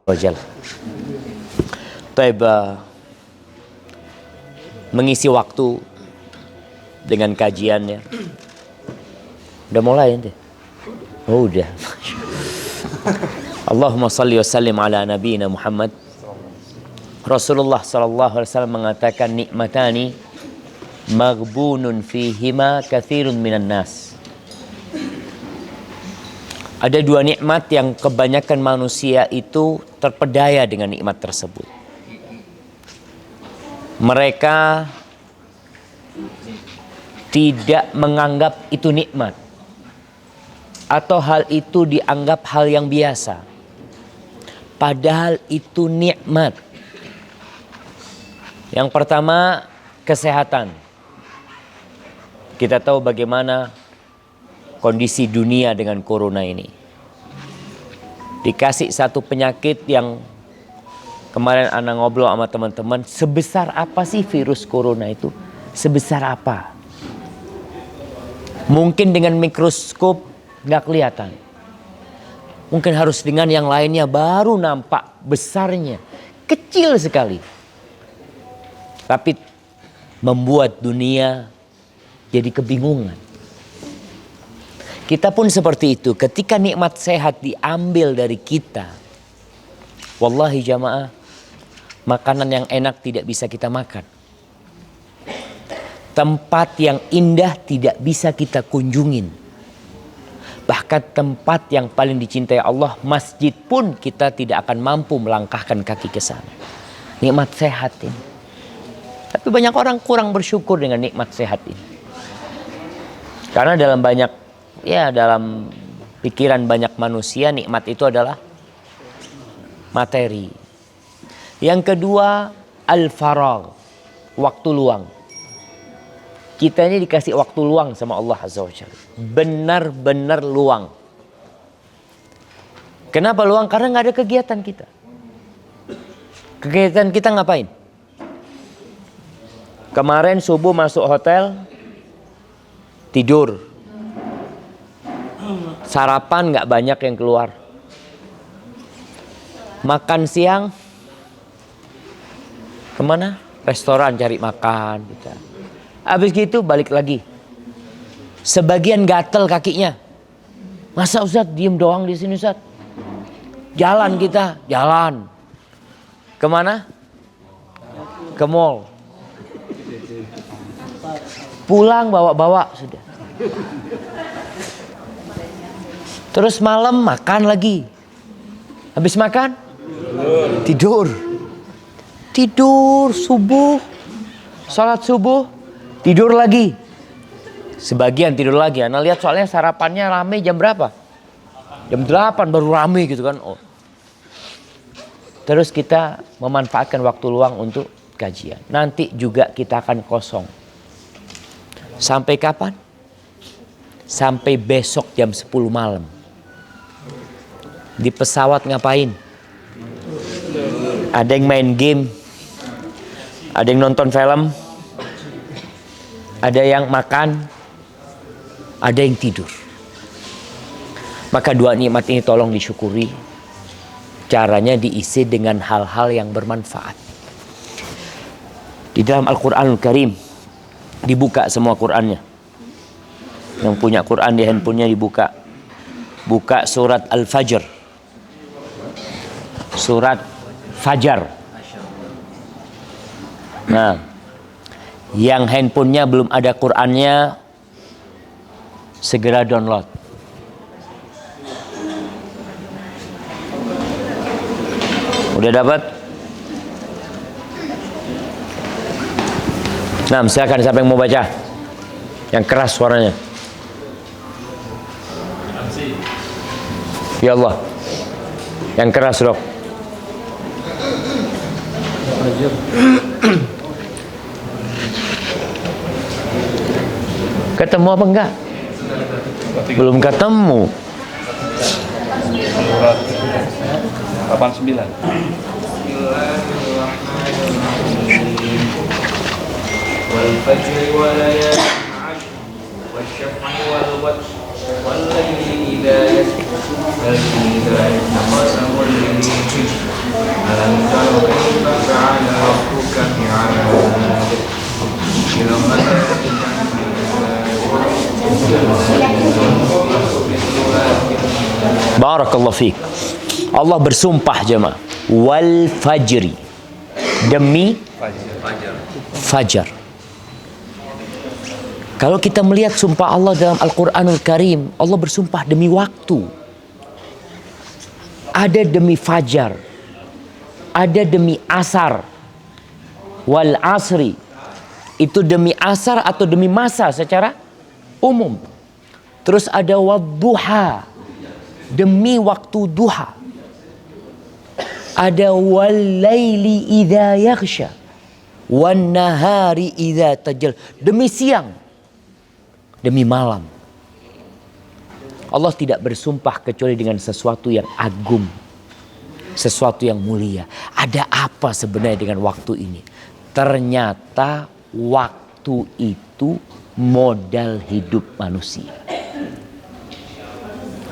wajal. Taib, mengisi waktu dengan kajiannya. Udah mulai ente? Oh udah. Allahumma salli wa sallim ala nabiyina Muhammad. Rasulullah sallallahu alaihi wasallam mengatakan, nikmatani maghbunun fihima katsirun minan nas. Ada dua nikmat yang kebanyakan manusia itu terpedaya dengan nikmat tersebut. Mereka tidak menganggap itu nikmat, atau hal itu dianggap hal yang biasa, padahal itu nikmat. Yang pertama, kesehatan. Kita tahu bagaimana kondisi dunia dengan corona ini. Dikasih satu penyakit yang kemarin anak ngobrol sama teman-teman, sebesar apa sih virus corona itu? Sebesar apa? Mungkin dengan mikroskop nggak kelihatan. Mungkin harus dengan yang lainnya baru nampak besarnya. Kecil sekali. Tapi membuat dunia jadi kebingungan. Kita pun seperti itu. Ketika nikmat sehat diambil dari kita, wallahi jamaah, makanan yang enak tidak bisa kita makan. Tempat yang indah tidak bisa kita kunjungin. Bahkan tempat yang paling dicintai Allah, masjid pun kita tidak akan mampu melangkahkan kaki ke sana. Nikmat sehat ini. Tapi banyak orang kurang bersyukur dengan nikmat sehat ini. Karena dalam pikiran banyak manusia, nikmat itu adalah materi. Yang kedua, al-faragh, waktu luang. Kita ini dikasih waktu luang sama Allah Azza wa Jalla. Benar-benar luang. Kenapa luang? Karena nggak ada kegiatan kita. Kegiatan kita ngapain? Kemarin subuh masuk hotel, tidur. Sarapan nggak banyak yang keluar. Makan siang, kemana? Restoran cari makan. Gitu. Habis gitu balik lagi. Sebagian gatel kakinya. Masa Ustaz diem doang di sini Ustaz? Jalan kita, jalan. Kemana? Ke mall. Pulang bawa-bawa sudah. Terus malam makan lagi. Habis makan? Tidur. Tidur subuh. Salat subuh. Tidur lagi. Sebagian tidur lagi. Anda lihat soalnya sarapannya rame jam berapa? Jam 8 baru rame gitu kan. Oh. Terus kita memanfaatkan waktu luang untuk kajian. Nanti juga kita akan kosong. Sampai kapan? Sampai besok jam 10 malam. Di pesawat ngapain? Ada yang main game. Ada yang nonton film. Ada yang makan. Ada yang tidur. Maka dua nikmat ini tolong disyukuri. Caranya diisi dengan hal-hal yang bermanfaat. Di dalam Al-Quranul Karim, dibuka semua Qurannya. Yang punya Quran di handphonenya dibuka. Buka surat Al-Fajr. Surat Fajar. Nah, yang handphonenya belum ada Qurannya, segera download. Udah dapat? Nah, silakan siapa yang mau baca? Yang keras suaranya. Ya Allah. Yang keras dok. Ketemu apa enggak? Belum ketemu. 89. Wal fajri wa layalin 'ashr wasyaf'i wal watr wal layli idza yasr hal fi dzalika qasamul lil Barakallahu fiik. Allah bersumpah jemaah, wal fajri, demi fajar. Kalau kita melihat sumpah Allah dalam Al-Quranul Karim, Allah bersumpah demi waktu. Ada demi fajar, ada demi asar, wal asri, itu demi asar atau demi masa secara umum. Terus ada wadduha, demi waktu duha. Ada wal laili idza yaghsha, wan nahari idza tajal, demi siang, demi malam. Allah tidak bersumpah kecuali dengan sesuatu yang agung, sesuatu yang mulia. Ada apa sebenarnya dengan waktu ini? Ternyata waktu itu modal hidup manusia.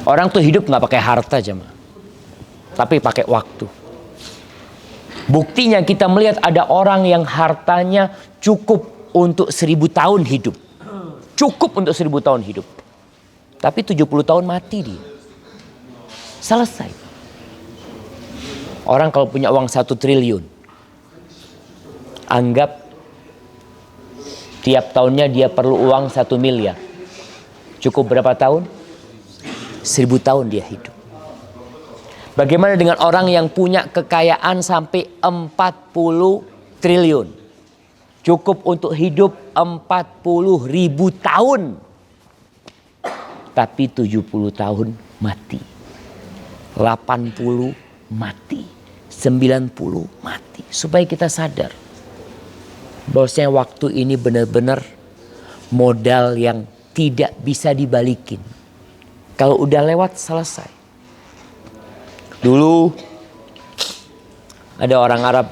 Orang tuh hidup nggak pakai harta jemaah, tapi pakai waktu. Buktinya kita melihat ada orang yang hartanya cukup untuk 1000 tahun hidup. Cukup untuk 1000 tahun hidup. Tapi 70 tahun mati dia. Selesai. Orang kalau punya uang 1 triliun. Anggap tiap tahunnya dia perlu uang 1 miliar. Cukup berapa tahun? 1000 tahun dia hidup. Bagaimana dengan orang yang punya kekayaan sampai 40 triliun? Cukup untuk hidup 40.000 tahun. Tapi 70 tahun mati. 80 mati. 90 mati. Supaya kita sadar bahwasanya waktu ini benar-benar modal yang tidak bisa dibalikin. Kalau udah lewat selesai. Dulu ada orang Arab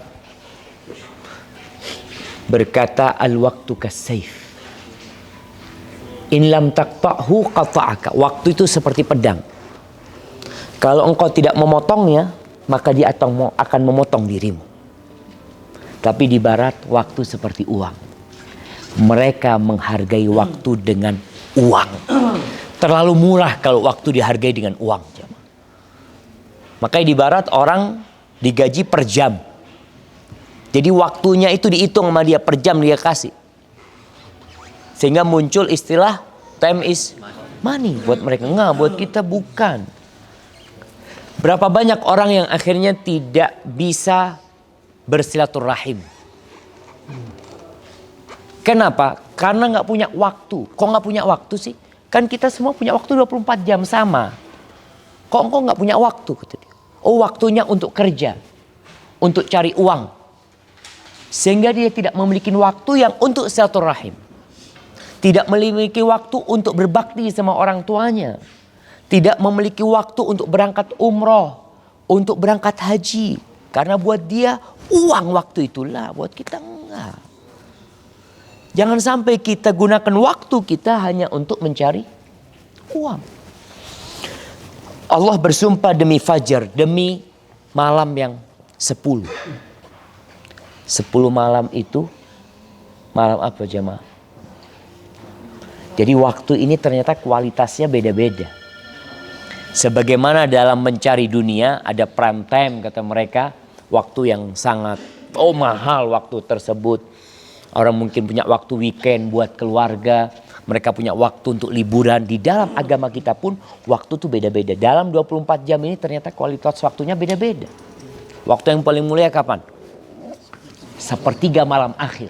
berkata, al-waktu kas-saif. In lam taqta'hu qata'aka. Waktu itu seperti pedang. Kalau engkau tidak memotongnya, maka dia akan memotong dirimu. Tapi di barat, waktu seperti uang. Mereka menghargai waktu dengan uang. Terlalu murah kalau waktu dihargai dengan uang. Makanya di barat orang digaji per jam. Jadi waktunya itu dihitung sama dia, per jam dia kasih. Sehingga muncul istilah time is money buat mereka. Enggak, buat kita bukan. Berapa banyak orang yang akhirnya tidak bisa bersilaturahim. Kenapa? Karena nggak punya waktu. Kok nggak punya waktu sih? Kan kita semua punya waktu 24 jam sama. Kok engkau nggak punya waktu? Oh, waktunya untuk kerja, untuk cari uang. Sehingga dia tidak memiliki waktu yang untuk silaturahim. Tidak memiliki waktu untuk berbakti sama orang tuanya. Tidak memiliki waktu untuk berangkat umroh, untuk berangkat haji. Karena buat dia uang waktu itulah, buat kita enggak. Jangan sampai kita gunakan waktu kita hanya untuk mencari uang. Allah bersumpah demi fajar, demi malam yang 10. 10 malam itu, malam apa jemaah? Jadi waktu ini ternyata kualitasnya beda-beda. Sebagaimana dalam mencari dunia ada prime time kata mereka, waktu yang sangat mahal waktu tersebut. Orang mungkin punya waktu weekend buat keluarga, mereka punya waktu untuk liburan. Di dalam agama kita pun waktu tuh beda-beda. Dalam 24 jam ini ternyata kualitas waktunya beda-beda. Waktu yang paling mulia kapan? Sepertiga malam akhir.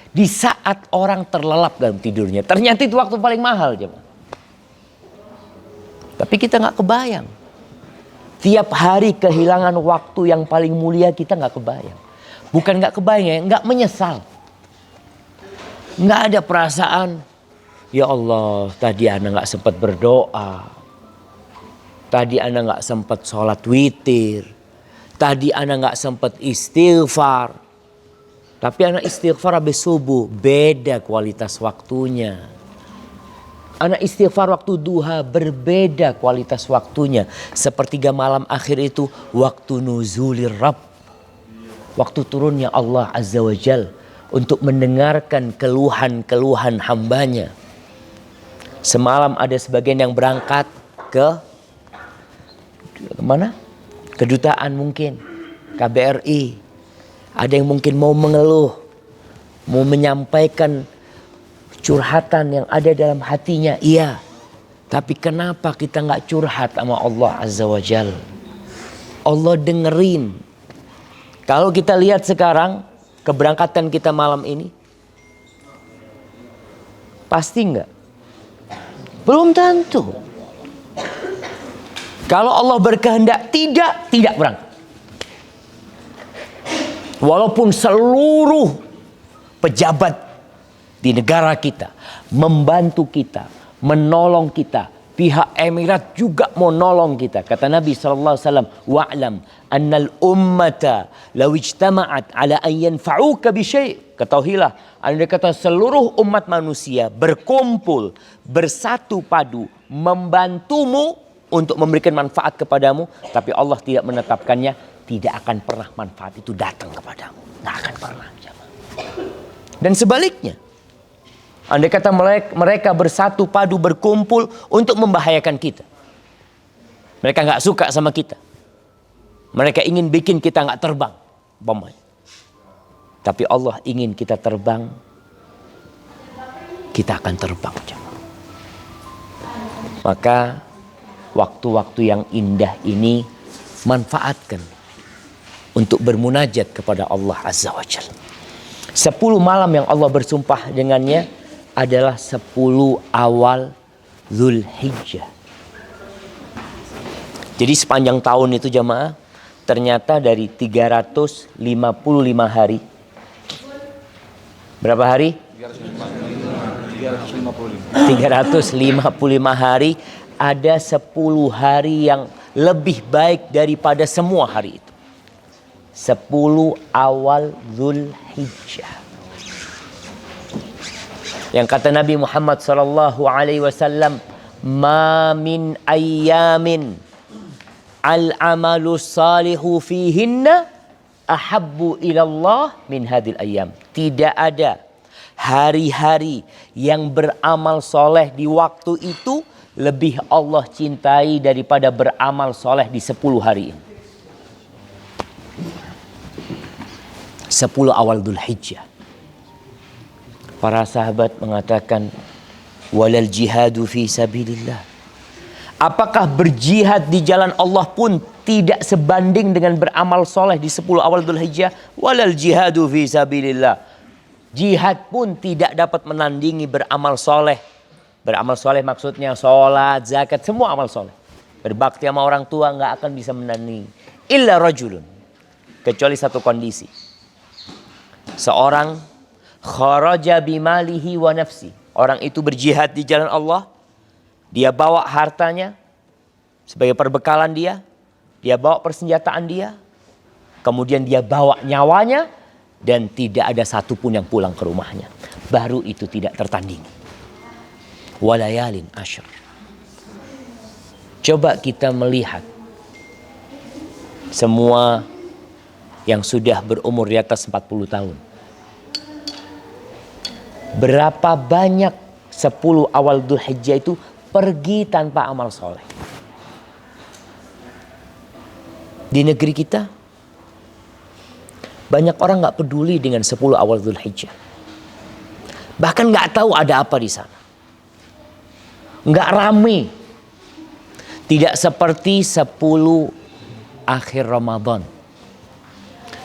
Di saat orang terlelap dalam tidurnya. Ternyata itu waktu paling mahal jemaah. Tapi kita gak kebayang. Tiap hari kehilangan waktu yang paling mulia kita gak kebayang. Bukan gak kebayang ya, gak menyesal. Gak ada perasaan, ya Allah tadi ana gak sempat berdoa. Tadi ana gak sempat sholat witir. Tadi ana gak sempat istighfar. Tapi ana istighfar habis subuh, beda kualitas waktunya. Ana istighfar waktu duha, berbeda kualitas waktunya. Sepertiga malam akhir itu waktu nuzulir Rabb. Waktu turunnya Allah Azza wa Jal. untuk mendengarkan keluhan-keluhan hambanya. Semalam ada sebagian yang berangkat ke mana? Kedutaan mungkin, KBRI. Ada yang mungkin mau mengeluh, mau menyampaikan curhatan yang ada dalam hatinya. Iya, tapi kenapa kita nggak curhat sama Allah Azza wa Jal? Allah dengerin. Kalau kita lihat sekarang keberangkatan kita malam ini, pasti nggak? Belum tentu. Kalau Allah berkehendak tidak berangkat. Walaupun seluruh pejabat di negara kita membantu kita, menolong kita, pihak Emirat juga mau nolong kita. Kata Nabi SAW, wa'lam annal ummata law ijtama'at ala an yanfa'uka bi syai'. Ketahuilah, andai kata seluruh umat manusia berkumpul, bersatu padu, membantumu untuk memberikan manfaat kepadamu, tapi Allah tidak menetapkannya, tidak akan pernah manfaat itu datang kepadamu. Tidak akan pernah. Dan sebaliknya, andai kata mereka bersatu padu berkumpul untuk membahayakan kita, mereka nggak suka sama kita, mereka ingin bikin kita nggak terbang, umpamanya. Tapi Allah ingin kita terbang, kita akan terbang. Maka waktu-waktu yang indah ini manfaatkan untuk bermunajat kepada Allah Azza wa Jalla. 10 malam yang Allah bersumpah dengannya adalah 10 awal Dzulhijjah. Jadi sepanjang tahun itu jamaah, ternyata dari 355 hari. Berapa hari? 355 hari. Ada 10 hari yang lebih baik daripada semua hari itu. 10 awal Dzulhijjah. Yang kata Nabi Muhammad SAW, ma min ayyamin al-amalu salihu fihinna ahabbu ilallah min hadil ayyam. Tidak ada hari-hari yang beramal soleh di waktu itu lebih Allah cintai daripada beramal soleh di 10 hari ini. 10 awal Dzulhijjah. Para sahabat mengatakan, walal jihadu fi sabilillah. Apakah berjihad di jalan Allah pun tidak sebanding dengan beramal soleh di 10 awal Dzulhijjah? Walal jihadu fi sabilillah. Jihad pun tidak dapat menandingi beramal soleh. Beramal soleh maksudnya sholat, zakat, semua amal soleh. Berbakti sama orang tua nggak akan bisa menandingi. Illa rajulun. Kecuali satu kondisi. Seorang kharaja bimalihi wa nafsi. Orang itu berjihad di jalan Allah. Dia bawa hartanya sebagai perbekalan dia. Dia bawa persenjataan dia. Kemudian dia bawa nyawanya. Dan tidak ada satupun yang pulang ke rumahnya. Baru itu tidak tertandingi. Walayalin asyr. Coba kita melihat semua yang sudah berumur di atas 40 tahun. Berapa banyak 10 awal Dzulhijjah itu pergi tanpa amal soleh. Di negeri kita banyak orang gak peduli dengan 10 awal Dzulhijjah. Bahkan gak tahu ada apa di sana. Nggak rame. Tidak seperti 10 akhir Ramadan.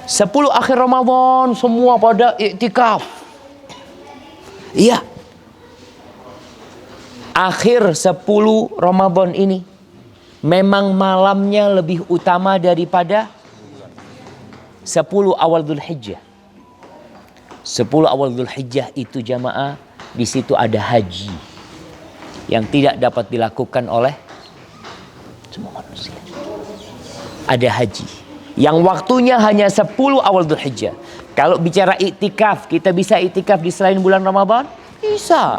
10 akhir Ramadan semua pada iktikaf. Iya. Akhir 10 Ramadan ini memang malamnya lebih utama daripada 10 awal Dzulhijjah. 10 awal Dzulhijjah itu jamaah, di situ ada haji yang tidak dapat dilakukan oleh semua manusia. Ada haji yang waktunya hanya 10 awal Dzulhijjah. Kalau bicara iktikaf, kita bisa iktikaf di selain bulan Ramadan? Bisa.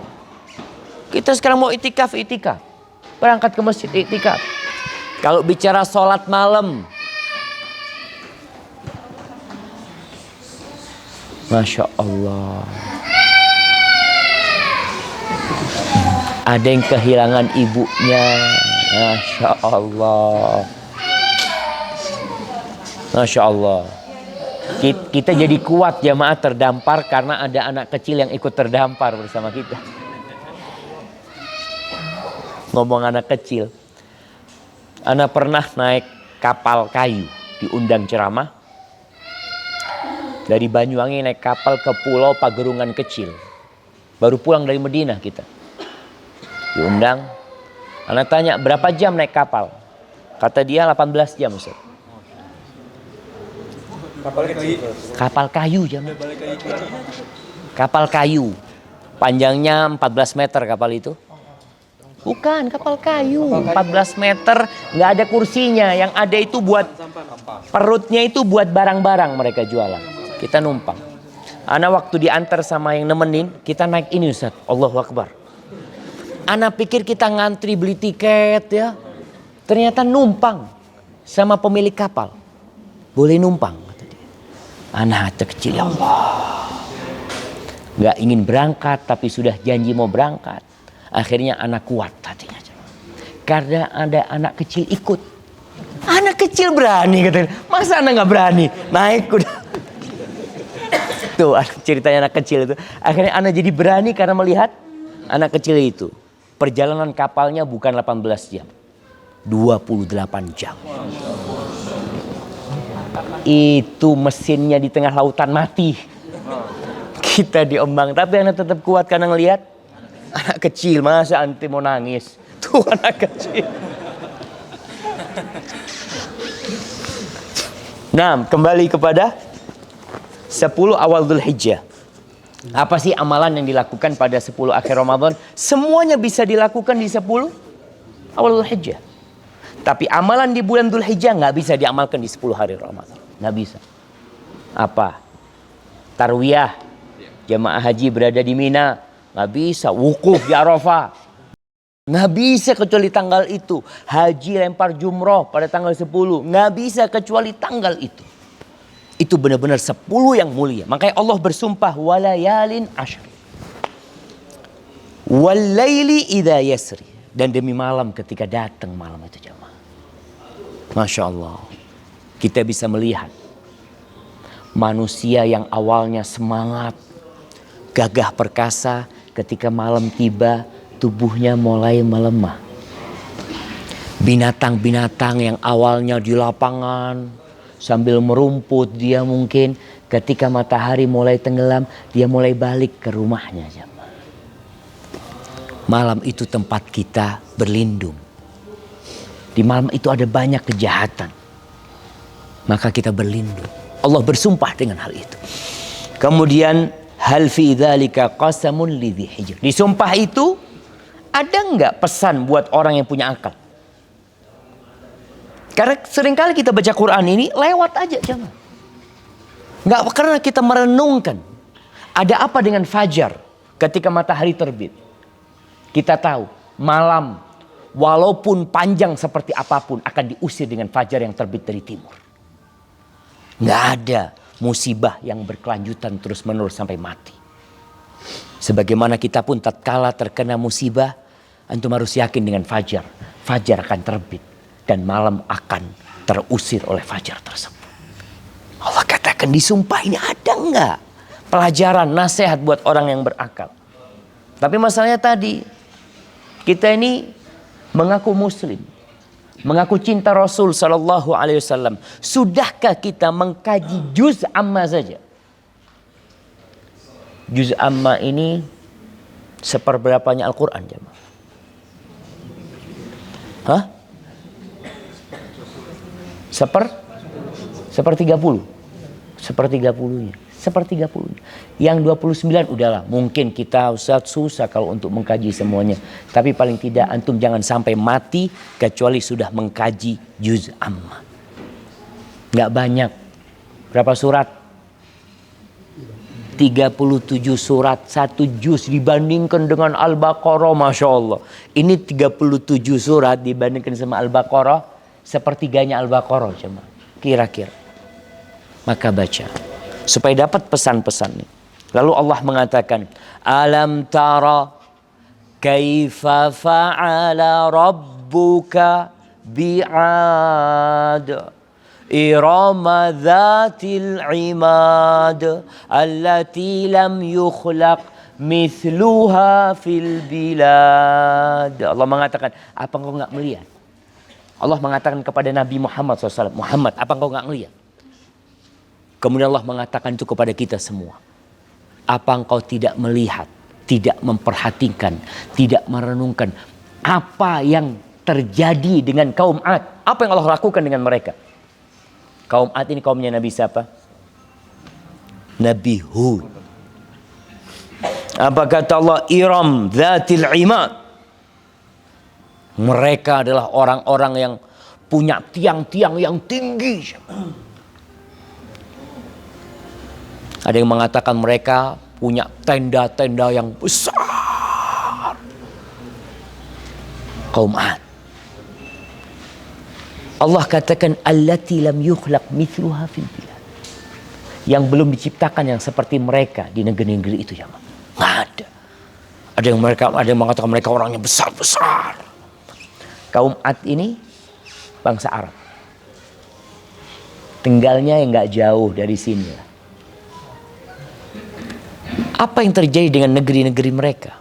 Kita sekarang mau iktikaf. Berangkat ke masjid iktikaf. Kalau bicara sholat malam, Masya Allah. Ada yang kehilangan ibunya. Masya Allah. Masya Allah. Kita jadi kuat jamaah terdampar karena ada anak kecil yang ikut terdampar bersama kita. Ngomong anak kecil. Ana pernah naik kapal kayu, diundang ceramah. Dari Banyuwangi naik kapal ke Pulau Pagerungan kecil. Baru pulang dari Medina kita. Diundang. Ana tanya berapa jam naik kapal? Kata dia 18 jam Ustaz. Kapal kayu jam. Kapal kayu. Panjangnya 14 meter kapal itu. Bukan kapal kayu. 14 meter nggak ada kursinya. Yang ada itu buat perutnya itu buat barang-barang mereka jualan. Kita numpang. Ana waktu diantar sama yang nemenin, kita naik ini Ustaz. Allahu Akbar. Ana pikir kita ngantri beli tiket ya. Ternyata numpang sama pemilik kapal. Boleh numpang. Anak kecil, ya Allah. Gak ingin berangkat tapi sudah janji mau berangkat. Akhirnya anak kuat hatinya. Karena ada anak kecil ikut. Anak kecil berani katanya. Masa anak gak berani? Naik kuda. Tuh ceritanya anak kecil itu. Akhirnya anak jadi berani karena melihat anak kecil itu. Perjalanan kapalnya bukan 18 jam. 28 jam. Itu mesinnya di tengah lautan mati. Kita diombang. Tapi anak tetap kuat karena ngelihat anak kecil. Masa anti mau nangis? Tuh anak kecil. Nah, kembali kepada 10 awal Dzulhijjah. Apa sih amalan yang dilakukan pada 10 akhir Ramadan? Semuanya bisa dilakukan di 10 awal Dzulhijjah. Tapi amalan di bulan Dzulhijjah nggak bisa diamalkan di 10 hari Ramadan. Nggak bisa. Apa? Tarwiyah. Jamaah haji berada di Mina. Nggak bisa. Wukuf di Arafah. Nggak bisa kecuali tanggal itu. Haji lempar jumroh pada tanggal 10. Nggak bisa kecuali tanggal itu. Itu benar-benar 10 yang mulia. Makanya Allah bersumpah. Walayalin ashri. Walayli idha yasri. Dan demi malam ketika datang malam itu jamaah. Masya Allah. Kita bisa melihat manusia yang awalnya semangat, gagah perkasa, ketika malam tiba tubuhnya mulai melemah. Binatang-binatang yang awalnya di lapangan sambil merumput, dia mungkin ketika matahari mulai tenggelam dia mulai balik ke rumahnya. Malam itu tempat kita berlindung. Di malam itu ada banyak kejahatan. Maka kita berlindung. Allah bersumpah dengan hal itu. Kemudian hal fi dzalika qasamun lidzi hijr. Di sumpah itu ada enggak pesan buat orang yang punya akal? Karena seringkali kita baca Quran ini lewat aja jangan. Enggak karena kita merenungkan. Ada apa dengan fajar ketika matahari terbit? Kita tahu malam walaupun panjang seperti apapun akan diusir dengan fajar yang terbit dari timur. Nggak ada musibah yang berkelanjutan terus-menerus sampai mati. Sebagaimana kita pun tatkala terkena musibah, antum harus yakin dengan fajar. Fajar akan terbit dan malam akan terusir oleh fajar tersebut. Allah katakan di sumpah ini ada nggak pelajaran, nasihat buat orang yang berakal. Tapi masalahnya tadi, kita ini mengaku muslim. Mengaku cinta Rasul Sallallahu Alaihi Wasallam. Sudahkah kita mengkaji juz amma saja? Juz amma ini seperberapanya Al-Quran jemaah. Hah? Sepertigapuluh. Sepertigapuluhnya. Yang 29 udahlah. Mungkin kita Ustaz susah kalau untuk mengkaji semuanya. Tapi paling tidak antum jangan sampai mati kecuali sudah mengkaji juz amma. Nggak banyak. Berapa surat? 37 surat. 1 juz dibandingkan dengan Al-Baqarah. Masya Allah. Ini 37 surat dibandingkan sama Al-Baqarah. Sepertiganya Al-Baqarah. Kira-kira. Maka baca. supaya dapat pesan-pesan ini. Lalu Allah mengatakan, alam tara kaifa fa'ala rabbuka bi'ad irama dhatil imad allati lam yukhlaq mithluha fil bilad. Allah mengatakan, apa engkau enggak melihat? Allah mengatakan kepada Nabi Muhammad SAW, Muhammad, apa engkau enggak melihat? Kemudian Allah mengatakan itu kepada kita semua. Apa engkau tidak melihat, tidak memperhatikan, tidak merenungkan apa yang terjadi dengan kaum Ad? Apa yang Allah lakukan dengan mereka? Kaum Ad ini kaumnya Nabi siapa? Nabi Hud. Apa kata Allah? Iram dzatil imad. Mereka adalah orang-orang yang punya tiang-tiang yang tinggi. Ada yang mengatakan mereka punya tenda-tenda yang besar. Kaum Ad. Allah katakan allati lam yukhlaq mithluha fil bilad. Yang belum diciptakan yang seperti mereka di negeri-negeri itu, ya. Nggak ada. Ada yang mengatakan mereka orangnya besar-besar. Kaum Ad ini bangsa Arab. Tinggalnya yang nggak jauh dari sini. Apa yang terjadi dengan negeri-negeri mereka?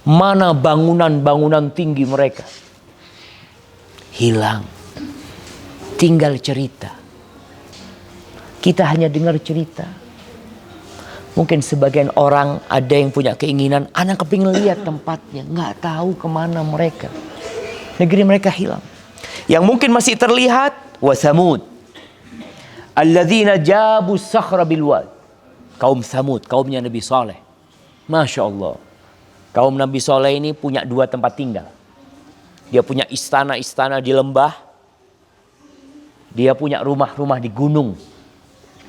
Mana bangunan-bangunan tinggi mereka? Hilang. Tinggal cerita. Kita hanya dengar cerita. Mungkin sebagian orang ada yang punya keinginan, anak kepingin lihat tempatnya, nggak tahu kemana mereka. Negeri mereka hilang. Yang mungkin masih terlihat, wa Samud, alladzina jabu sakhra bil wad. Kaum Samud, kaumnya Nabi Saleh. Masya Allah. Kaum Nabi Saleh ini punya 2 tempat tinggal. Dia punya istana-istana di lembah. Dia punya rumah-rumah di gunung.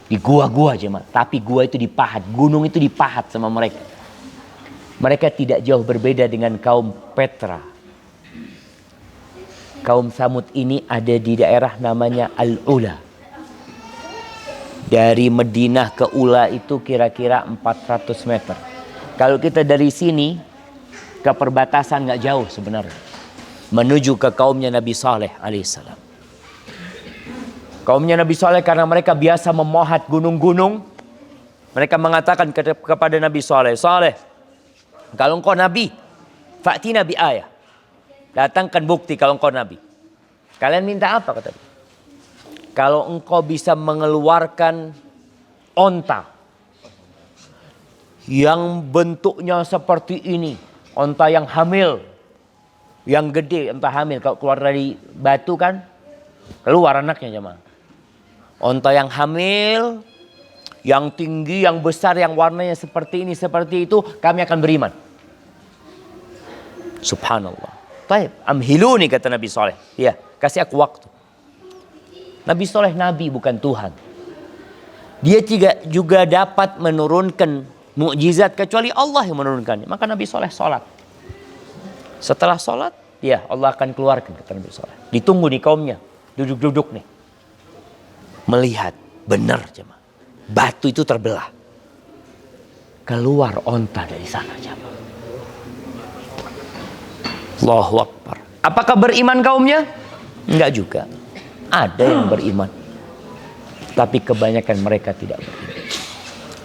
Di gua-gua jemaah. Tapi gua itu dipahat. Gunung itu dipahat sama mereka. Mereka tidak jauh berbeda dengan kaum Petra. Kaum Samud ini ada di daerah namanya Al-Ula. Dari Madinah ke Ula itu kira-kira 400 meter. Kalau kita dari sini ke perbatasan nggak jauh sebenarnya. Menuju ke kaumnya Nabi Saleh alaihissalam. Kaumnya Nabi Saleh karena mereka biasa memohat gunung-gunung. Mereka mengatakan kepada Nabi Saleh, Saleh, kalau engkau Nabi, fa'tina bi ayah. Datangkan bukti kalau engkau Nabi. Kalian minta apa kata dia? Kalau engkau bisa mengeluarkan onta yang bentuknya seperti ini, onta yang hamil, yang gede, onta hamil, kalau keluar dari batu kan keluar anaknya jemaah. Onta yang hamil, yang tinggi, yang besar, yang warnanya seperti ini, seperti itu, kami akan beriman. Subhanallah. Baik, amhiluni kata Nabi Saleh. Ya, kasih aku waktu. Nabi Saleh nabi bukan Tuhan. Dia juga dapat menurunkan mukjizat kecuali Allah yang menurunkannya. Maka Nabi Saleh sholat. Setelah sholat, ya Allah akan keluarkan kata Nabi Saleh. Ditunggu di kaumnya, duduk-duduk nih. Melihat benar jemaah. Batu itu terbelah. Keluar onta dari sana jemaah. Allahu Akbar. Apakah beriman kaumnya? Enggak juga. Ada yang beriman. Tapi kebanyakan mereka tidak beriman.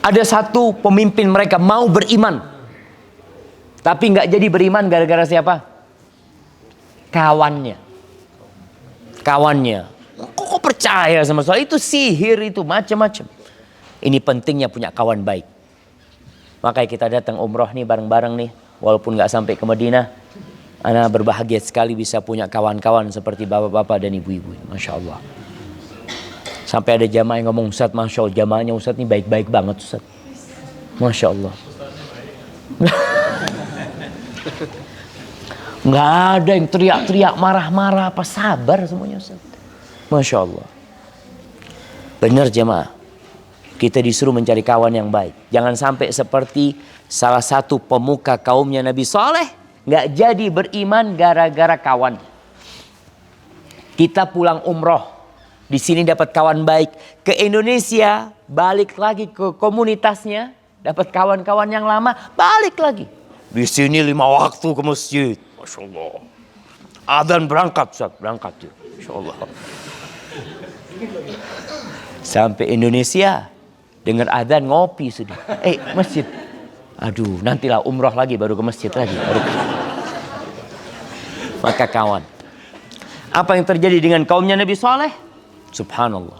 Ada satu pemimpin mereka mau beriman. Tapi enggak jadi beriman gara-gara siapa? Kawannya. Kok percaya sama soal itu, sihir itu macam-macam. Ini pentingnya punya kawan baik. Makanya kita datang umroh nih bareng-bareng nih. Walaupun gak sampai ke Madinah. Ana berbahagia sekali bisa punya kawan-kawan seperti bapak-bapak dan ibu-ibu. Masya Allah. Sampai ada jamaah yang ngomong, Ustaz, Masya Allah, jamaahnya Ustaz ini baik-baik banget Ustaz. Masya Allah. Nggak ada yang teriak-teriak, marah-marah, apa sabar semuanya Ustaz. Masya Allah. Benar jemaah. Kita disuruh mencari kawan yang baik. Jangan sampai seperti salah satu pemuka kaumnya Nabi Saleh. Nggak jadi beriman gara-gara kawan. Kita pulang umroh. Di sini dapat kawan baik. Ke Indonesia, balik lagi ke komunitasnya. Dapat kawan-kawan yang lama, balik lagi. Di sini 5 waktu ke masjid. Masya Allah. Adzan berangkat, Ustaz. Berangkat. Masya Allah. Sampai Indonesia, dengar adzan ngopi sudah. Masjid. Aduh, nantilah umroh lagi baru ke masjid lagi. Maka kawan, apa yang terjadi dengan kaumnya Nabi Saleh? Subhanallah.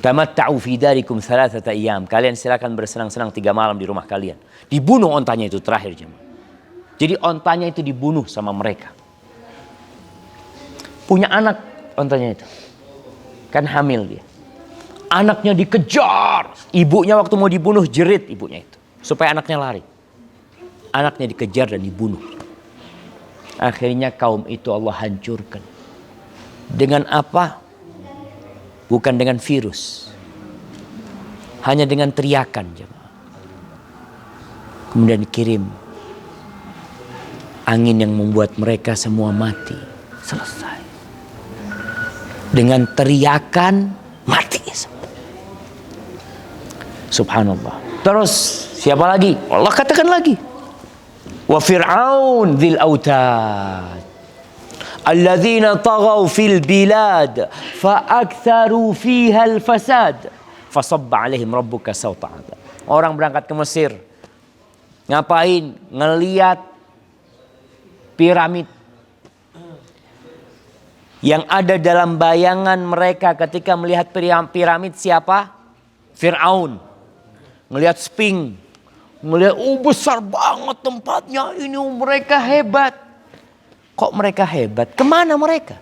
Tamatta'u fi darikum 3 ayyam. Kalian silakan bersenang-senang 3 malam di rumah kalian. Dibunuh ontanya itu terakhir jemaah. Jadi ontanya itu dibunuh sama mereka. Punya anak ontanya itu. Kan hamil dia. Anaknya dikejar. Ibunya waktu mau dibunuh jerit ibunya itu. Supaya anaknya lari. Anaknya dikejar dan dibunuh. Akhirnya kaum itu Allah hancurkan. Dengan apa? Bukan dengan virus. Hanya dengan teriakan jemaah. Kemudian dikirim angin yang membuat mereka semua mati. Selesai. Dengan teriakan mati semua. Subhanallah. Terus siapa lagi? Allah katakan lagi. Wa Fir'aun dzil autad. Alladzina taghaw fil bilad fa aktsaru fiha al fasad. Fasabba 'alaihim rabbuka sawta 'adzab. Orang berangkat ke Mesir. Ngapain? Ngeliat piramid. Yang ada dalam bayangan mereka ketika melihat piramid siapa? Fir'aun. Ngelihat Sphinx. Ngelihat, besar banget tempatnya. Ini mereka hebat. Kok mereka hebat? Kemana mereka?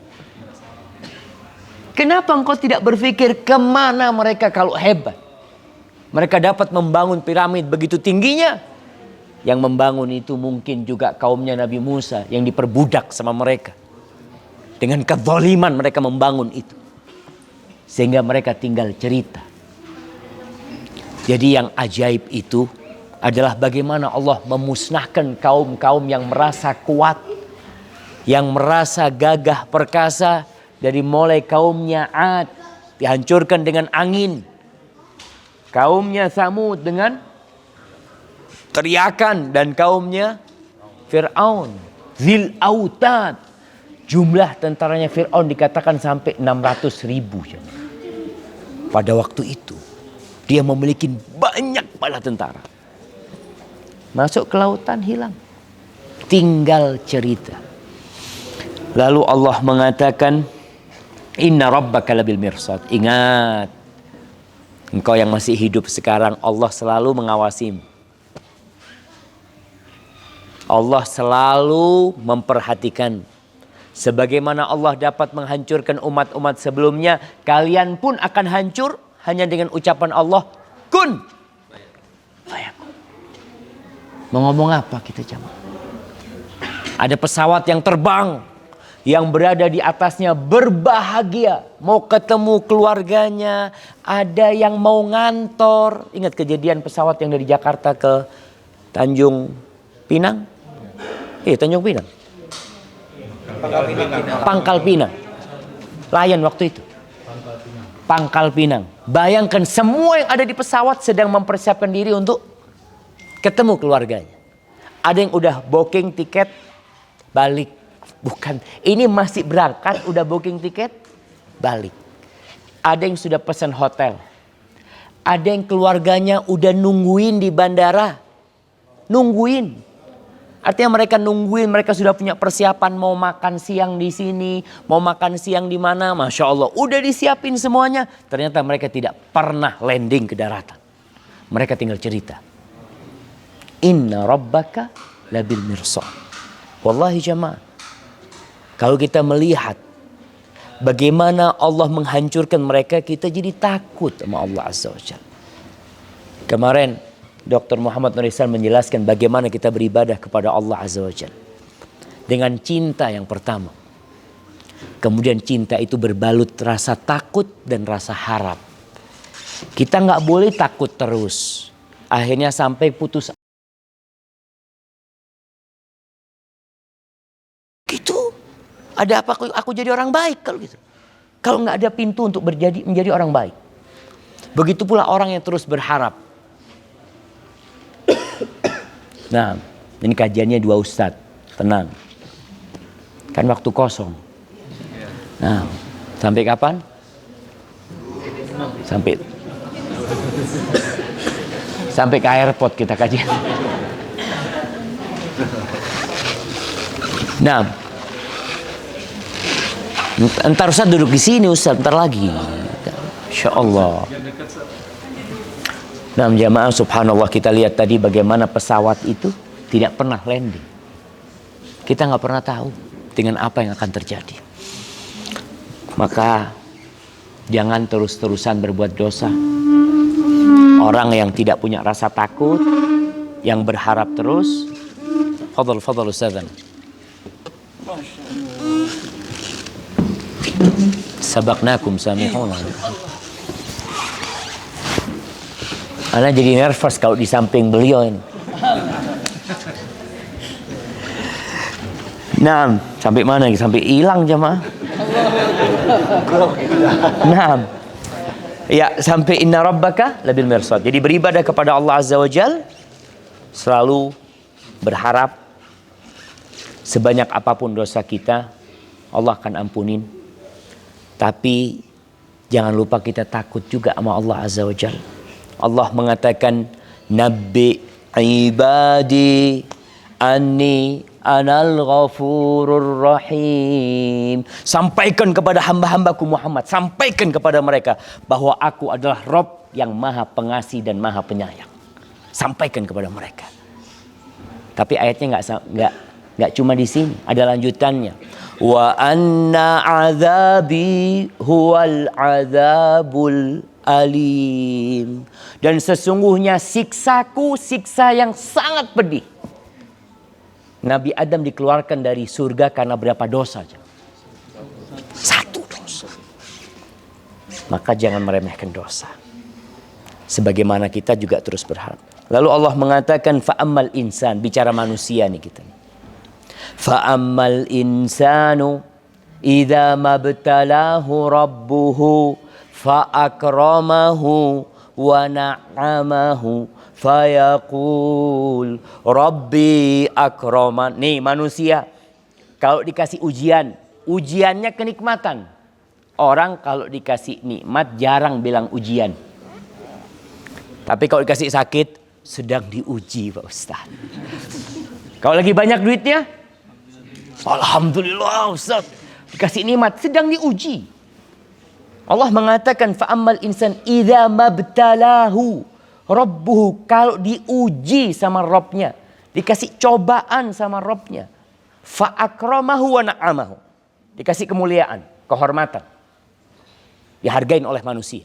Kenapa engkau tidak berpikir kemana mereka kalau hebat? Mereka dapat membangun piramid begitu tingginya. Yang membangun itu mungkin juga kaumnya Nabi Musa yang diperbudak sama mereka. Dengan kezaliman mereka membangun itu. Sehingga mereka tinggal cerita. Jadi yang ajaib itu adalah bagaimana Allah memusnahkan kaum-kaum yang merasa kuat. Yang merasa gagah perkasa. Dari mulai kaumnya Ad dihancurkan dengan angin. Kaumnya Samud dengan teriakan. Dan kaumnya Fir'aun. Zil autad. Jumlah tentaranya Fir'aun dikatakan sampai 600.000. Pada waktu itu. Dia memiliki banyak bala tentara. Masuk ke lautan hilang. Tinggal cerita. Lalu Allah mengatakan. Inna rabbaka labil mirsad. Ingat. Engkau yang masih hidup sekarang. Allah selalu mengawasimu. Allah selalu memperhatikan. Sebagaimana Allah dapat menghancurkan umat-umat sebelumnya. Kalian pun akan hancur. Hanya dengan ucapan Allah. Kun. Fayakun. Mau ngomong apa kita jamaah? Ada pesawat yang terbang. Yang berada di atasnya berbahagia. Mau ketemu keluarganya. Ada yang mau ngantor. Ingat kejadian pesawat yang dari Jakarta ke Tanjung Pinang? Tanjung Pinang. Pangkal Pinang. Lion waktu itu. Pangkal Pinang. Bayangkan semua yang ada di pesawat sedang mempersiapkan diri untuk ketemu keluarganya. Ada yang udah booking tiket balik. Bukan, ini masih berangkat udah booking tiket balik. Ada yang sudah pesan hotel. Ada yang keluarganya udah nungguin di bandara. Nungguin. Artinya mereka nungguin, mereka sudah punya persiapan mau makan siang di sini, mau makan siang di mana, Masya Allah. Udah disiapin semuanya. Ternyata mereka tidak pernah landing ke daratan. Mereka tinggal cerita. Inna rabbaka labil mirsad. Wallahi jamaah. Kalau kita melihat bagaimana Allah menghancurkan mereka, kita jadi takut sama Allah Azza wa Jalla. Kemarin Dr. Muhammad Nur Ihsan menjelaskan bagaimana kita beribadah kepada Allah Azza wa Jalla. Dengan cinta yang pertama. Kemudian cinta itu berbalut rasa takut dan rasa harap. Kita nggak boleh takut terus. Akhirnya sampai putus. Gitu. Ada apa aku jadi orang baik kalau gitu? Kalau nggak ada pintu untuk menjadi orang baik. Begitu pula orang yang terus berharap. Nah, ini kajiannya 2 ustadz. Tenang. Kan waktu kosong. Nah, sampai kapan? Sampai ke airport kita kajian. Nah, entar Ustaz duduk di sini Ustaz, entar lagi. Insya Allah. Nah, jamaah subhanallah, kita lihat tadi bagaimana pesawat itu tidak pernah landing. Kita nggak pernah tahu dengan apa yang akan terjadi. Maka jangan terus-terusan berbuat dosa. Orang yang tidak punya rasa takut, yang berharap terus. Fadal Ustazan. Sabaqnakum samihun. Ana jadi nervous kalau di samping beliau ini. Nah, sampai mana? Sampai hilang jemaah. Nah, ya sampai inna rabbaka labil mirsad. Jadi beribadah kepada Allah Azza wa Jal, selalu berharap sebanyak apapun dosa kita, Allah akan ampunin. Tapi jangan lupa kita takut juga sama Allah Azza wa Jal. Allah mengatakan, Nabbi ibadi anni anal ghafurur rahim. Sampaikan kepada hamba-hambaku Muhammad, sampaikan kepada mereka bahwa aku adalah Rabb yang maha pengasih dan maha penyayang. Sampaikan kepada mereka. Tapi ayatnya nggak cuma di sini, ada lanjutannya. Wa anna azabi huwal azabul alim. Dan sesungguhnya siksaku siksa yang sangat pedih. Nabi Adam dikeluarkan dari surga karena berapa dosa? 1 dosa. Maka jangan meremehkan dosa. Sebagaimana kita juga terus berharap. Lalu Allah mengatakan fa'ammal insan, bicara manusia nih kita. Fa'ammal insanu idza mabtalahu rabbuhu fa'akramahu wa na'amahu fayaqul rabbi akraman. Nih manusia kalau dikasih ujian, ujiannya kenikmatan. Orang kalau dikasih nikmat jarang bilang ujian. Tapi kalau dikasih sakit sedang diuji Pak Ustaz. Kalau lagi banyak duitnya, alhamdulillah Ustaz. Dikasih nikmat sedang diuji. Allah mengatakan fa'ammal insan idza mabtalahu rabbuhu, kalau diuji sama Rabbnya, dikasih cobaan sama Rabbnya, fa'akramahu wa na'amahu, dikasih kemuliaan, kehormatan, dihargain oleh manusia,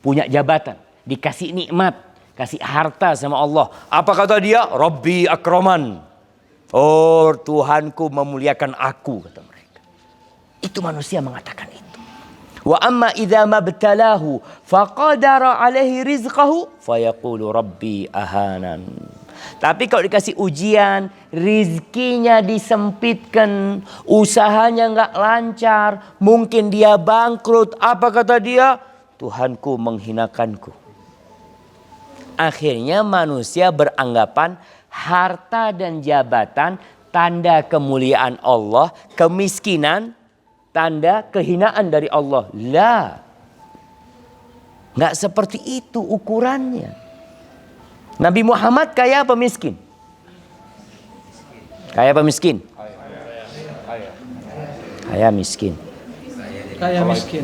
punya jabatan, dikasih nikmat, kasih harta sama Allah. Apa kata dia? Rabbi akraman. Oh, Tuhanku memuliakan aku, kata mereka. Itu manusia mengatakan itu. Wa amma idza mabtalahu faqadara alaihi rizqahu fayaqulu rabbi ahanan. Tapi kalau dikasih ujian, rizkinya disempitkan, usahanya nggak lancar, mungkin dia bangkrut. Apa kata dia? Tuhanku menghinakanku. Akhirnya manusia beranggapan harta dan jabatan tanda kemuliaan Allah, kemiskinan tanda kehinaan dari Allah. Lah, nggak seperti itu ukurannya. Nabi Muhammad kaya apa miskin? Kaya apa miskin? Kaya miskin. Kaya miskin.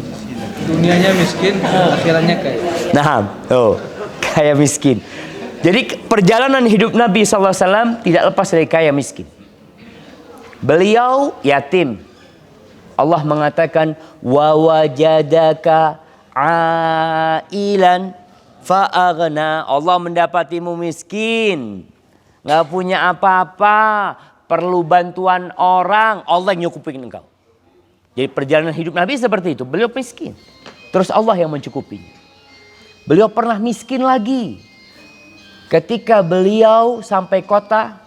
Dunianya miskin, akhirannya kaya. Nah, kaya miskin. Jadi perjalanan hidup Nabi SAW tidak lepas dari kaya miskin. Beliau yatim. Allah mengatakan wa wajadaka ailan fa'aghna. Allah mendapatimu miskin, nggak punya apa-apa, perlu bantuan orang, Allah yang nyukupin engkau. Jadi perjalanan hidup Nabi seperti itu. Beliau miskin, terus Allah yang mencukupi. Beliau pernah miskin lagi ketika beliau sampai kota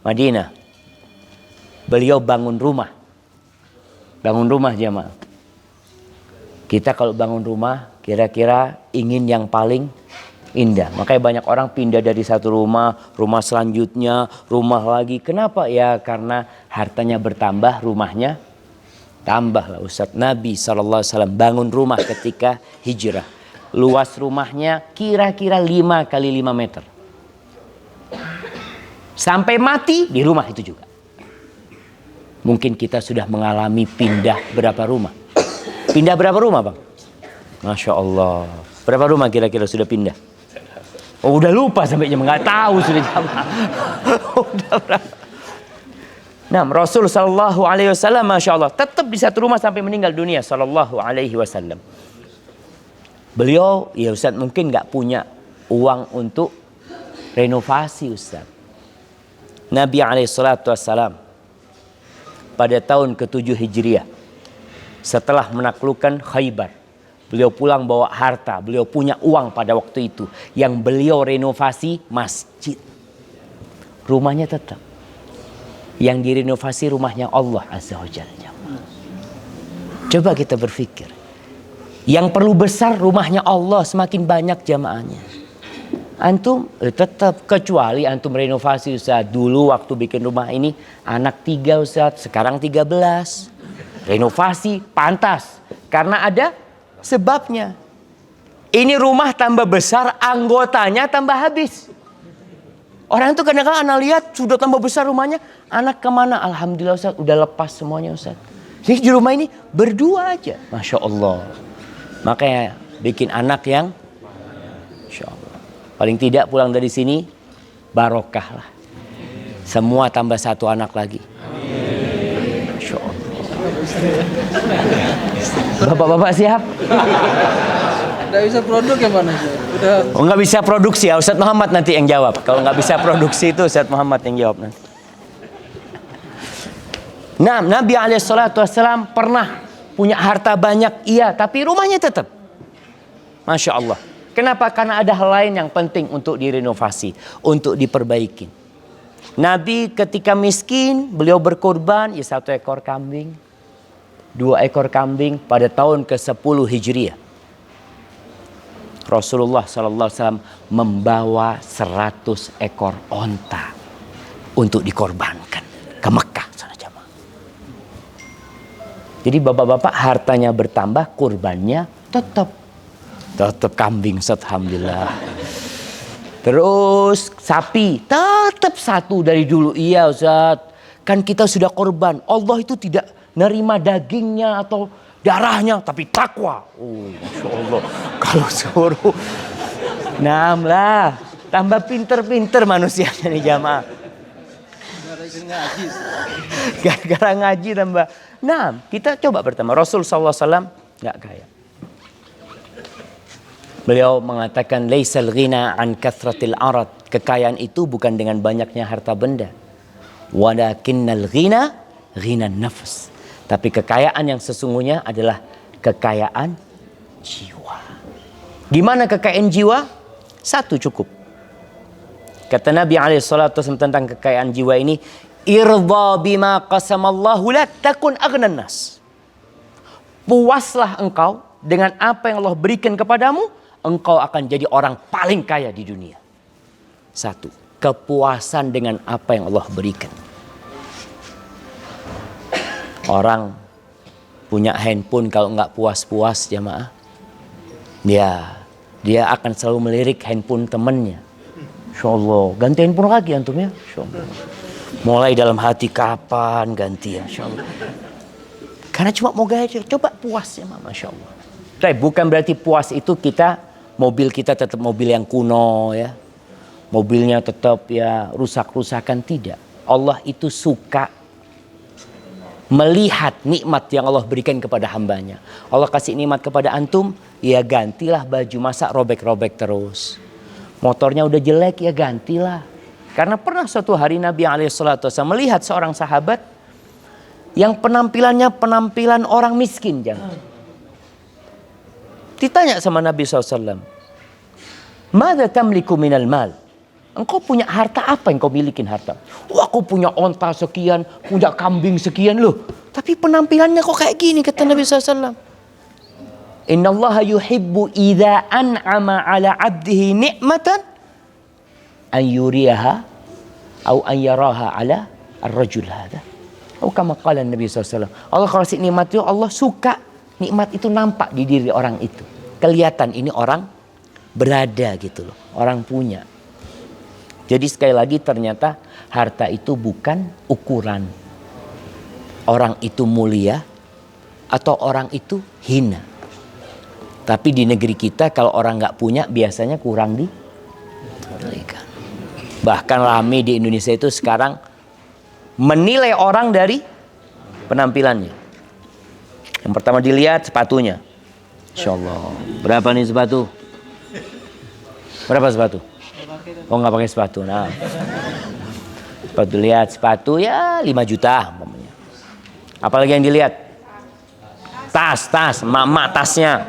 Madinah. Beliau bangun rumah Bangun rumah jamaah. Kita kalau bangun rumah kira-kira ingin yang paling indah. Makanya banyak orang pindah dari satu rumah, rumah selanjutnya, rumah lagi. Kenapa? Ya karena hartanya bertambah, rumahnya tambah lah Ustaz. Nabi SAW bangun rumah ketika hijrah. Luas rumahnya kira-kira 5 kali 5 meter. Sampai mati di rumah itu juga. Mungkin kita sudah mengalami pindah berapa rumah? Pindah berapa rumah bang? Masya Allah. Berapa rumah kira-kira sudah pindah? Oh udah lupa sampai jam, nggak tahu sudah jam. Udah berapa? Nah Rasul Sallallahu Alaihi Wasallam Masya Allah tetap di satu rumah sampai meninggal dunia Sallallahu Alaihi Wasallam. Beliau ya Ustaz mungkin nggak punya uang untuk renovasi Ustaz. Nabi Alaihissalam pada tahun ke-7 Hijriah setelah menaklukkan Khaybar, beliau pulang bawa harta, beliau punya uang pada waktu itu yang beliau renovasi masjid. Rumahnya tetap. Yang direnovasi rumahnya Allah Azza wa Jalla. Coba kita berpikir. Yang perlu besar rumahnya Allah, semakin banyak jamaahnya. Antum tetap, kecuali antum renovasi Ustaz. Dulu waktu bikin rumah ini anak 3 Ustaz, sekarang 13. Renovasi pantas karena ada sebabnya. Ini rumah tambah besar, anggotanya tambah habis. Orang itu kadang-kadang anak lihat sudah tambah besar rumahnya, anak kemana? Alhamdulillah Ustaz, udah lepas semuanya Ustaz. Jadi di rumah ini berdua aja, Masya Allah. Makanya bikin anak yang Masya Allah. Paling tidak pulang dari sini barokah lah. Semua tambah 1 anak lagi. Masya Allah. Bapak-bapak siap? Nggak bisa produk yang mana sih? Udah. Oh nggak bisa produksi ya, Ustadz Muhammad nanti yang jawab. Kalau nggak bisa produksi itu Ustadz Muhammad yang jawab nanti. Nah, Nabi SAW pernah punya harta banyak, iya, tapi rumahnya tetap. Masya Allah. Kenapa? Karena ada hal lain yang penting untuk direnovasi, untuk diperbaiki. Nabi ketika miskin, beliau berkorban ya 1 ekor kambing, 2 ekor kambing pada tahun ke-10 Hijriah. Rasulullah SAW membawa 100 ekor onta untuk dikorbankan ke Mekah. Jadi bapak-bapak hartanya bertambah, kurbannya tetap kambing, alhamdulillah. Terus sapi tetap 1 dari dulu. Iya Ustaz, kan kita sudah korban. Allah itu tidak nerima dagingnya atau darahnya, tapi takwa. Oh, Masya Allah. Kalau suruh 6 lah. Tambah pinter-pinter manusianya nih jamaah. Gara-gara ngaji tambah. Nah, kita coba pertama. Rasul SAW nggak kaya. Beliau mengatakan, Laisal ghina an kathratil arad. Kekayaan itu bukan dengan banyaknya harta benda. Walakinnal ghina, ghina nafs. Tapi kekayaan yang sesungguhnya adalah kekayaan jiwa. Gimana kekayaan jiwa? 1 cukup. Kata Nabi SAW tentang kekayaan jiwa ini, Irda bima qasamallahu lak takun aghnan nas. Puaslah engkau dengan apa yang Allah berikan kepadamu, engkau akan jadi orang paling kaya di dunia. 1. Kepuasan dengan apa yang Allah berikan. Orang punya handphone kalau nggak puas-puas jamaah, dia akan selalu melirik handphone temannya. Insya Allah, ganti handphone lagi antum ya. Insya Allah. Mulai dalam hati kapan ganti ya, Insya Allah. Karena cuma mau gaya aja, coba puas ya, Masya Allah. Tapi bukan berarti puas itu mobil kita tetap mobil yang kuno ya. Mobilnya tetap ya rusak-rusakan, tidak. Allah itu suka melihat nikmat yang Allah berikan kepada hambanya. Allah kasih nikmat kepada antum, ya gantilah baju, masa robek-robek terus. Motornya udah jelek, ya gantilah. Karena pernah suatu hari Nabi SAW melihat seorang sahabat yang penampilannya penampilan orang miskin. Jangan. Ditanya sama Nabi SAW, Mada tamliku minal mal? Engkau punya harta apa yang kau milikin harta? Aku punya onta sekian, punya kambing sekian loh. Tapi penampilannya kok kayak gini, kata Nabi SAW. Innallaha yuhibbu idza an'ama ala 'abdihi ni'matan an yuriyaha atau an yaraha ala ar-rajul hadha. Oh, kama qala Nabi SAW. Allah kalau kasih nikmat itu, Allah suka nikmat itu nampak di diri orang itu. Kelihatan ini orang berada gitu loh, orang punya. Jadi sekali lagi ternyata harta itu bukan ukuran orang itu mulia atau orang itu hina. Tapi di negeri kita kalau orang nggak punya biasanya kurang diberikan. Bahkan rame di Indonesia itu sekarang menilai orang dari penampilannya. Yang pertama dilihat sepatunya. Insya Allah. Berapa nih sepatu? Berapa sepatu? Oh, nggak pakai sepatu. Nah, sepatu, lihat sepatu ya 5 juta. Apalagi yang dilihat? Tas, emak-emak tasnya.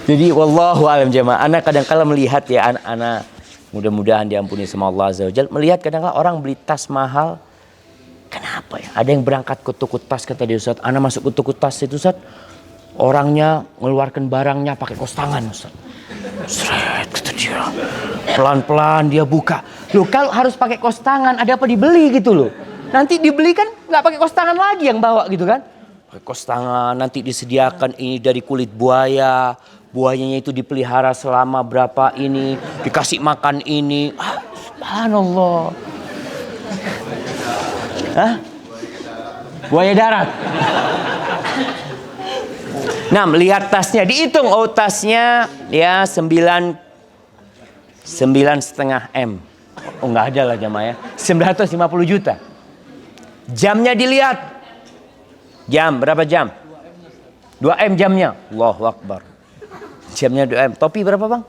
Jadi wallahu alam jamaah. Anak kadang-kala melihat ya, anak mudah-mudahan diampuni sama Allah Azza wa Jalla, melihat kadang-kala orang beli tas mahal. Kenapa ya? Ada yang berangkat ke toko tas, kata dia, Ustaz, anak masuk ke toko tas itu, Ustaz, orangnya mengeluarkan barangnya pakai kos tangan, Ustaz. Seret, kata dia. Pelan-pelan dia buka. Loh, kalau harus pakai kos tangan, ada apa dibeli gitu loh. Nanti dibeli kan nggak pakai kos tangan lagi yang bawa gitu kan. Pakai kos tangan, nanti disediakan ini dari kulit buaya. Buayanya itu dipelihara selama berapa ini. Dikasih makan ini. Subhanallah. Hah? Buaya darat. Nah, lihat tasnya, dihitung, oh tasnya ya 9,5 M. Oh, nggak ada lah jamaah ya. 950 juta. Jamnya dilihat. Jam, berapa jam? 2 M jamnya. Allahu Akbar. Jamnya 2 M. Topi berapa, Bang?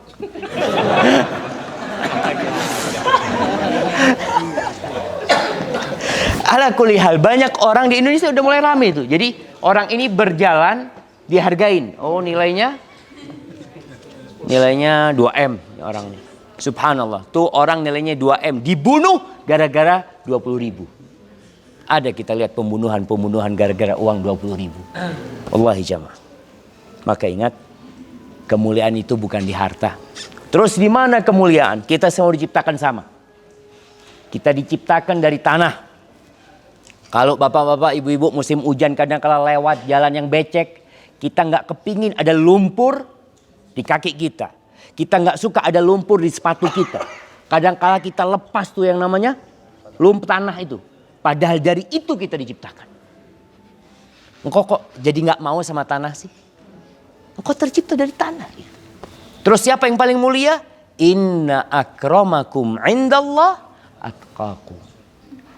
Ala kulli hal, banyak orang di Indonesia udah mulai rame itu. Jadi orang ini berjalan dihargain. Oh, nilainya 2 M orang ini. Subhanallah. Tuh orang nilainya 2 M dibunuh gara-gara 20.000. Ada kita lihat pembunuhan gara-gara uang 20.000. Wallahi jamaah. Maka ingat, kemuliaan itu bukan di harta. Terus di mana kemuliaan? Kita semua diciptakan sama. Kita diciptakan dari tanah. Kalau bapak-bapak, ibu-ibu musim hujan kadang-kala lewat jalan yang becek, kita nggak kepingin ada lumpur di kaki kita. Kita nggak suka ada lumpur di sepatu kita. Kadang-kala kita lepas tuh yang namanya lumpur tanah itu. Padahal dari itu kita diciptakan. Engkau kok jadi nggak mau sama tanah sih? Engkau tercipta dari tanah. Terus siapa yang paling mulia? Inna akramakum indallah atqakum.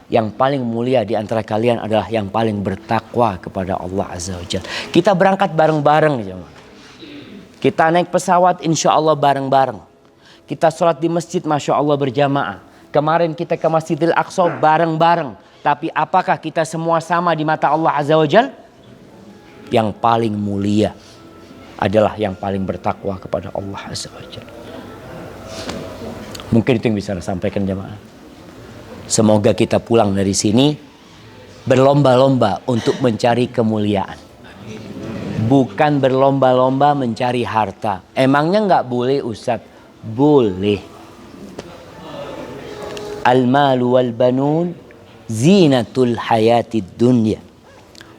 Yang paling mulia di antara kalian adalah yang paling bertakwa kepada Allah Azza wa Jalla. Kita berangkat bareng-bareng. Kita naik pesawat insya Allah bareng-bareng. Kita sholat di masjid masya Allah berjamaah. Kemarin kita ke Masjidil Aqsa bareng-bareng. Tapi apakah kita semua sama di mata Allah Azza wa Jalla? Yang paling mulia adalah yang paling bertakwa kepada Allah Azza wa Jalla. Mungkin itu yang bisa saya sampaikan jamaah. Semoga kita pulang dari sini berlomba-lomba untuk mencari kemuliaan. Bukan berlomba-lomba mencari harta. Emangnya nggak boleh Ustaz? Boleh. Al-malu wal banun zinatul hayatid dunya.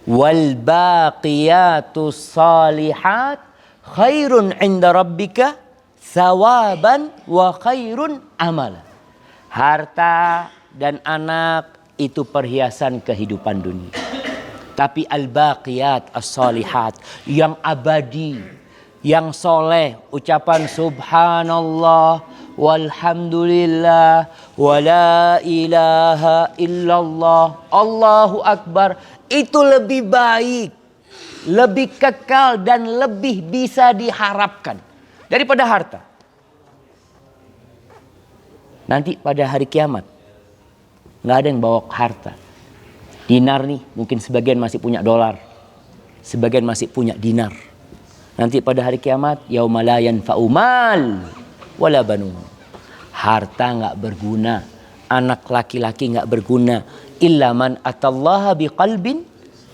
Wal baqiyatus salihat khairun inda rabbika thawaban wa khairun amala. Harta dan anak itu perhiasan kehidupan dunia. Tapi al-baqiyat as-salihat, yang abadi, yang soleh, ucapan subhanallah, walhamdulillah, wala ilaha illallah, Allahu Akbar, itu lebih baik, lebih kekal dan lebih bisa diharapkan daripada harta. Nanti pada hari kiamat nggak ada yang bawa harta. Dinar nih mungkin sebagian masih punya dolar, sebagian masih punya dinar. Nanti pada hari kiamat yauma la yanfa'u mal wala banun. Harta nggak berguna, anak laki-laki nggak berguna. Illa man atallaha biqalbin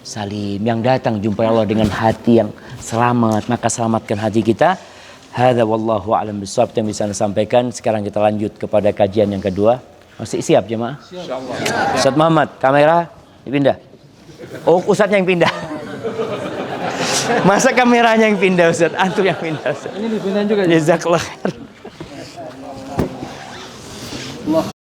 salim. Yang datang jumpa Allah dengan hati yang selamat, maka selamatkan hati kita. Hadza wallahu a'lam bishawab yang bisa saya sampaikan. Sekarang kita lanjut kepada kajian yang kedua. Masih siap jemaah? Insyaallah. Ustaz Muhammad, kamera dipindah. Oh, Ustaznya yang pindah. Masa kameranya yang pindah, Ustaz? Antum yang pindah, Ustaz. Ini dipindahin juga. Jazakallah khair. Allah.